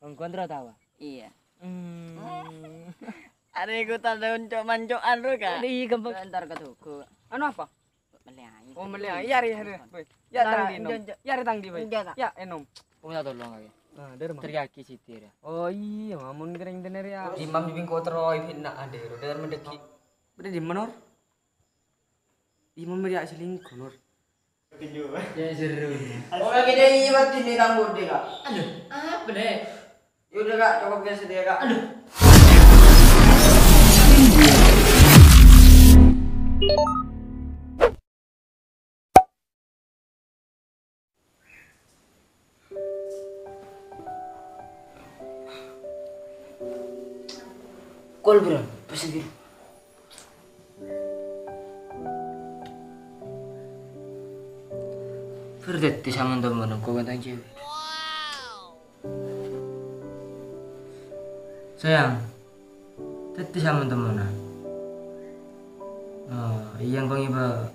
Engkau tawa. Iya. Ada ikutan daun cok mancokan lu kan? Iya gampang. Ntar ke tuku. Anu apa? Melihat. Oh melihat. Yari. Ya tang di nom. Yari tang di boy. Ya enom. Kamu tak tolong lagi. Nah, dari mana? Teriaki sitir ya. Oh iya, mamun kering tener ya. Imam di bingko teroy hinna adero dan mendeki. Berarti di mana? Imam meriak selingkuh nur. Ya seru. Oh lagi deh iwat ini rambut deh kak. Aduh, apa deh? Yaudah kak, coba biasa deh kak. Aduh. Kol bro, pesen dulu. Berdetik sama temen aku kan cewek. Sayang, teti sama temen. Oh, iya kau iba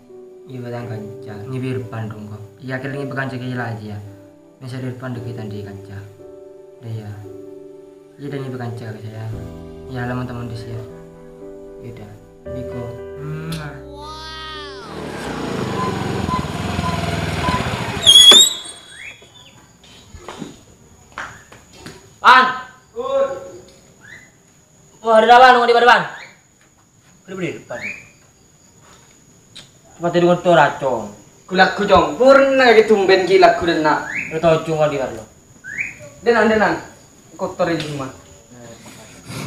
tangga kaca, ngibir pandung kau. Iya kira ngibir kaca kira aja. Misal di depan dekitan di kaca. Dia, iya dan ngibir kaca sayang. Ya teman-teman di sini. Yaudah, Biko. Pan. Mau di depan. Beri depan. Tempat tidur itu racun. Kulak kujong, purna gitu tumben gila kudena. Lu tahu cuma di lo. Denan. Kotor itu mah.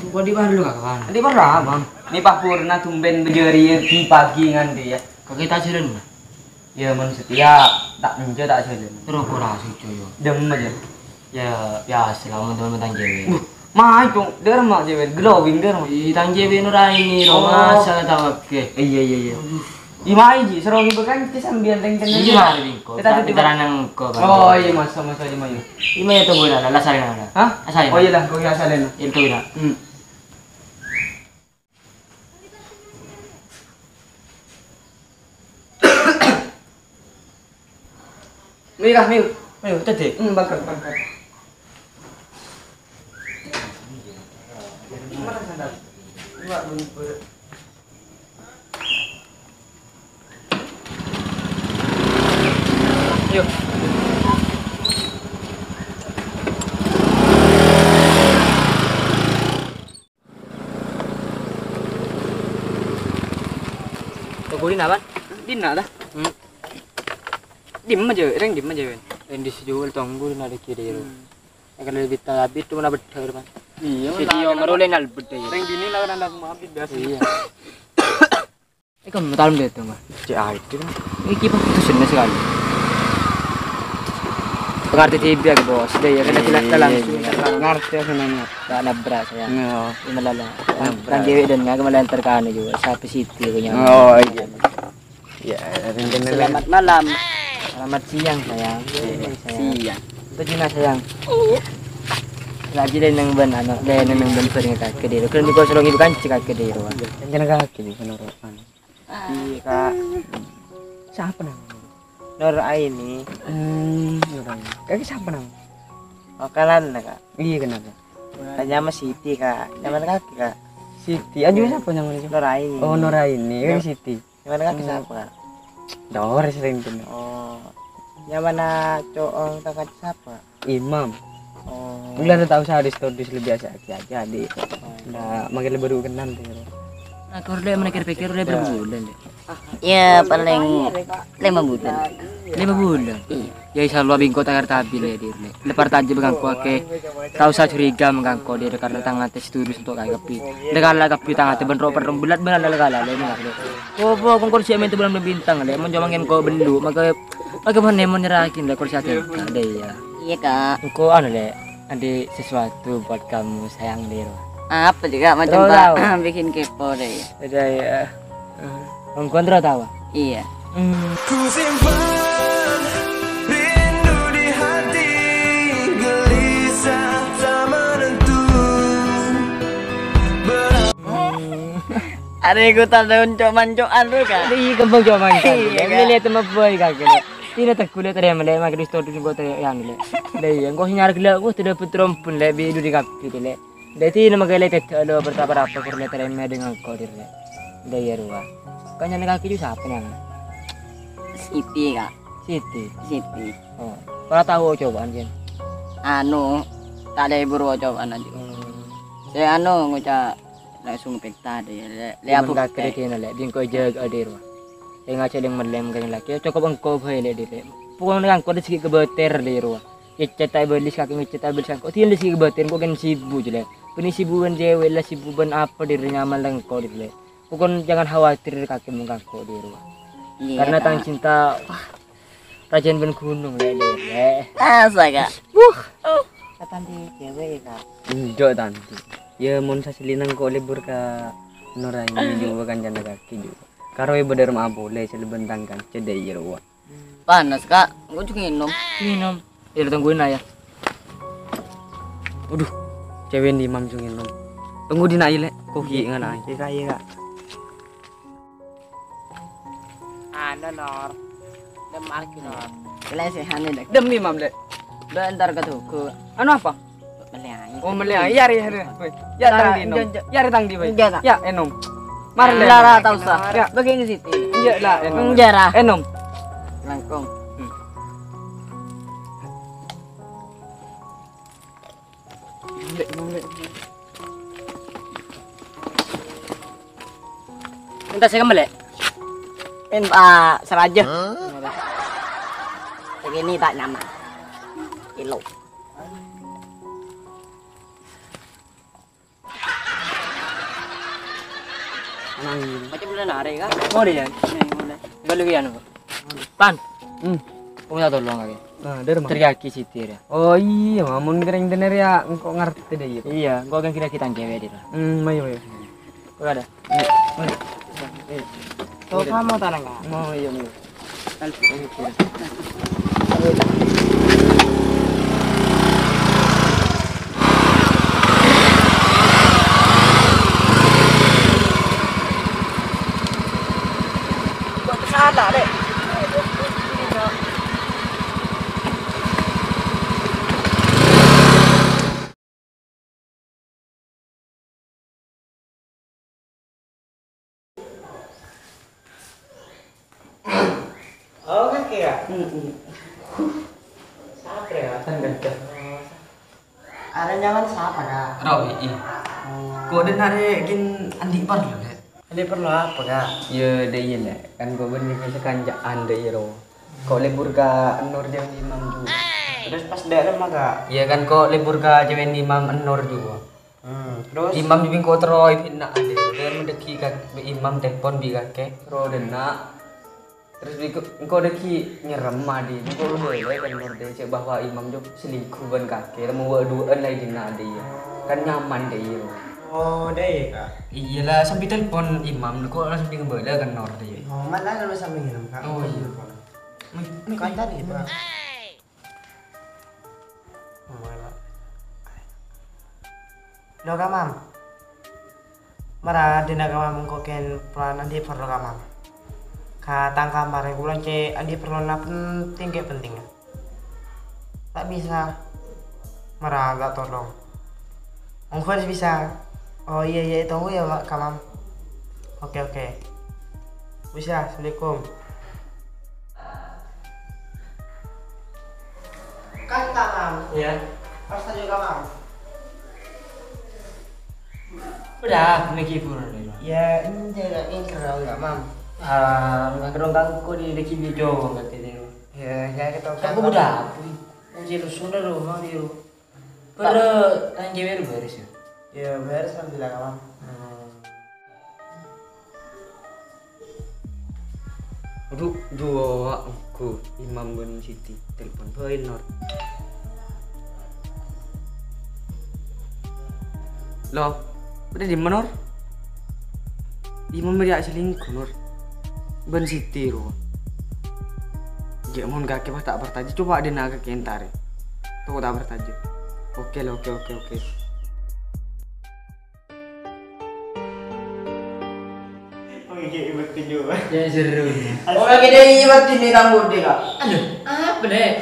Gua di lu kawan. Di mana bang? Ini pak purna tumben bejeri di pagi nganti ya. Kau kita jalan mah. Ya men setia tak menja tak jalan. Terus aku rasa cuy. Dem aja. Ya biasa lah teman-teman tangjewe. Mah itu derma cewek glowing derma. Di tangjewe nurai ini masa tahu ke. Iya. Imai ji serongi bekan kita sambil teng-teng. Iya mah bingko. Kita Kita nang ko. Oh iya masa Imai. Imai itu boleh lah asalin ada. Hah? Asalin. Oh iya dah, kau asalin. Itu dah. Miu. Ayo tadi. Bakar. Yuk. Tungguin apa? Dina dah. Dim aja, dim aja. Yang dijual tungguin ada kiri itu. Akan lebih tabit tu mana betul kan? Iya, Video merulai nal betul. Reng dini lah kan anak maaf biasa. Iya. Kamu tahu deh tu mah. Itu. Ini kipas itu senang sekali. Pengerti TV ya bos. Dia ya kena tidak langsung. Ngerti aku nanya. Tak nabrak saya. Oh. Ini malah orang dewi dan nggak malah terkana juga. Sampai situ punya. Oh iya. Ya, reng Selamat malam. Selamat siang sayang. siang. Begini sayang. Lagi dan yang ben anak dan yang ben sering kaki dia. Kan juga sering ibu kan cek kaki dia. Jangan kaki di penorokan. Iya kak. Siapa namanya? Nur Aini. Kaki siapa namanya? Makanan kak. Iya kenapa? Tanya sama Siti kak. Nyaman kaki kak. Siti. Anjur siapa namanya? Nur Aini. Oh Nora ini kan Siti. Nyaman kaki siapa kak? Dor sering tuh. Oh. Nyaman coong kakak siapa? Imam. Oh. Bulan tahu saya di story lebih biasa aja di. Nah, makin baru kenal tuh. Aku udah menekir-pikir udah berbulan deh. Ya paling 5 bulan. 5 bulan. Iya. Ya insya Allah bingko tagar tabil ya dir. Lepar taji begangku ake. Tahu saya curiga menggangku dia karena tangan tes tulis untuk kayak kapi. Dekala kapi tangan te benro per bulat benar dekala le ini ngak. Oh bo kongkor siamen itu bulan berbintang le. Mon jomangin ko belu maka mana mon nyerakin le kursi ate. Ada ya. Iya kak. Ko anu le. Ada sesuatu buat kamu sayang dir. Apa juga macam Tahu. pak bikin kepo deh. Ada ya. Engkau tahu? Iya. Ku simpan rindu di hati, gelisah tak menentu. Ada ikutan daun cok mancokan lu kan? Iya gampang cuma kan. Iya, Kak. Ini lihat sama boy kaki. Tina terkuliah tadi mele mak Kristo tu go tadi yang le. Dai yang go hinyar gila go tidak putrom pun le bi du di kapi le. Dai tina magale tet alo bertapa apa kur le tadi me dengan ko dir le. Dai ya ruwa. Kanya ni kaki ju siapa nang? Siti kak. Siti. Siti. Oh. Kalau tahu cobaan jen. Anu, tak ada ibu cobaan aja. Saya anu ngucap langsung pekta deh. Lihat Aku tak kira kira le. Bingko jeg ada ruwa. Yang aja yang melem kan laki. Cukup engkau boleh le dire. Pukul dengan kau sedikit kebeter le ruwa. Cetai belis kaki cetai belis kaki. Tiada sedikit kebeter kau kan sibuk je le. Peni sibuk kan jewe lah sibuk ban apa dire nyaman lang kau dire le. Pukul jangan khawatir kaki muka kau dire ruwa. Karena tang cinta Rajan ben gunung le dire. Asa kak. Kata di cewek kak. Jo tanti. Ya mun sasilinang ko libur ka Norai juga kan janda kaki juga. Karo ibu dari rumah boleh selebentang kan cedai jeruwa. Panas kak, gue juga minum. Minum. Ya tungguin ya. Waduh, cewek di mam jungin nom. Tunggu di nai le, koki ngana kaya kak. Ada nor, demar kinor. Lesehan deh. Demi mam deh. Udah ntar ke tuku. Anu apa? Melihat. Oh melihat, yari ya tang di nom. Yari tang di bay. Ya enom. Mar le. Lara tahu sah. Ya, begini situ. Ya lah enom. Jarah. Enom. Langkong. Minta saya kembali. Seraja. Begini tak nyaman. Kilo. Macam bulan hari kan? Mau dia? Balik ya nu. Pan. Kau minta tolong lagi. Nah, dari mana? Teriaki sitir ya. Oh iya, mamun kering dener ya, engkau ngerti deh ya. Iya, gua kan kira kita cewek dia. Mayo. Kau ada? Kau kamu tanang kan? Mau iya. Salah deh. Oh kan kira. Siapa ya? Tanda. Ada jangan siapa kak? Rawi. Kok denare gin andi perlu le? Andi perlu apa kak? Ya deh lah, kan gue benih sekanjaan deh ro. Kok libur ka Nur jam 5 juga. Terus pas daerah mah kak. Iya kan kok libur ka jam 5 Nur juga. Terus Imam di bingko teroi pinna ade. Dan mendeki ka imam telepon bi kake ro dena. Terus engkau deki nyerem adi. Engkau boleh kan Nur deh cek bahwa imam jo selingkuh ban kake. Mau duaan lagi dina ade ya. Kan nyaman deh yo. oh deh kak. Iyalah sampai telepon imam kok langsung di ngebela kan Nur deh. Oh mana kalau sambil ngirim kak? Oh iya. Kan tadi itu kak. Oh malah. Lo kak mam. Marah dina kak mam koken pelanan dia perlu kak mam. Katang kamar yang bulan c andi perlu penting kayak penting ya. Tak bisa. Marah agak tolong. Engkau harus bisa. Oh iya tunggu ya kak mam. Oke. Bisa. Assalamualaikum. Kan kak mam. Iya. Harus tanya kak mam. Udah, kena kipur nih. Ya ini kerang nggak mam. Nggak kerong kangku di deki bijo nggak tadi. Ya kita Aku udah. Jadi lu sudah lu mau dia. Pada tanya cewek lu beres ya. Ya beres alhamdulillah kak mam. Aduh, dua aku Imam Ben Siti telepon poin Nur. Loh, udah di mana Nur? Imam dia selingkuh Nur. Ben Siti ro. Jek mon kaki pas tak bertaji coba dia naga kentar. Tuh tak bertaji. Oke. Oh iya video. Ya seru. Oh lagi dari nyebatin nih rambut dia kak. Aduh, apa deh?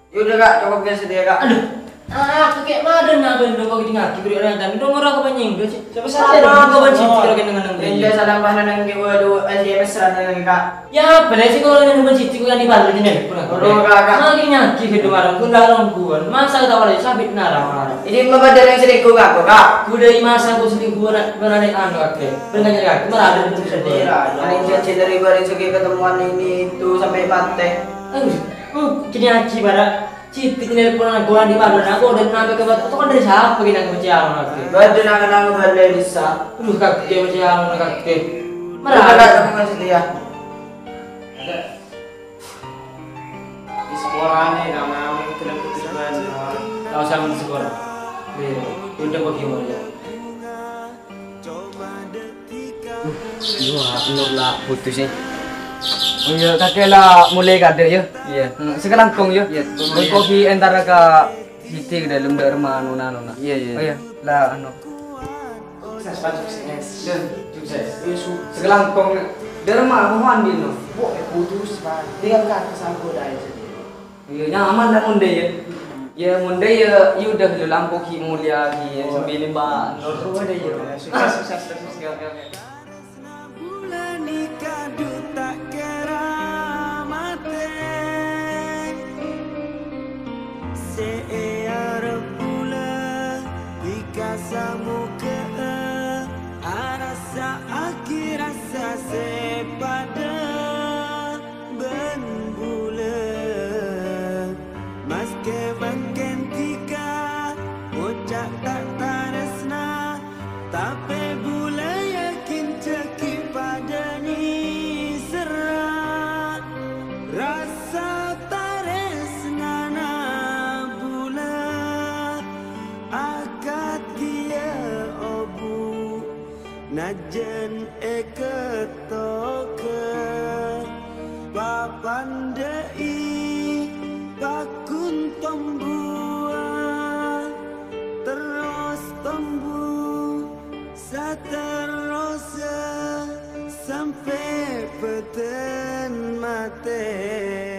Yaudah kak, coba biasa dia kak. Aduh, aku kayak madan nggak bener kok gini ngaki beri orang dan dong orang kebanyain gue sih. Siapa Salah kau benci kalau kena dengan Indah salam bahan nang gue do SMS serana kak. Ya, pada sih kalau yang benci itu yang dibalik ini. Udah kakak. Lagi ngaki hidup orang pun dalam kuan. Masa tahu lagi sabit narang. Ini membadar yang selingkuh kak kak. Kuda masa aku selingkuh berada anu oke. Pengen nyari aku malah ada di sini. Paling janji dari bareng segi ketemuan ini itu sampai pantai. Kini aci pada Citi nelpon aku di balon aku udah sampai ke batu itu kan dari siapa gini aku cialan lagi. Badan akan balik bisa. Kaki cialan kaki. Merah kamu masih dia. Di sekolahnya nama itu dalam ketujuan. Tahu sama di sekolah. Udah bagaimana ya? Wah, nur lah putus sih. Oh iya, kakek lah mulai kader ya. Iya. Sekarang kong ya. Iya. Kopi antara ke Siti ke dalam derma nuna. Iya iya. Oh iya, lah anu. Sukses. Sukses. Sekarang kong derma mohon dino. Putus pak. Tinggal kata aku dah itu. Iya, nyaman dan munde ya. Ya munde ya, udah dalam koki mulia ki sambil mbak nur ada ya. Sukses. Bulan ikadu tak keramate seara pula ikasamu ke arasa akhir rasa sepada ben bulan maske makin tika ucap tak taresna tapi bulan yakin cekip pada ni serat rasa taresna na bulan akad dia obu najen eketoke papandai bakun pembuat terus tumbuh seterusnya sampai peten mati.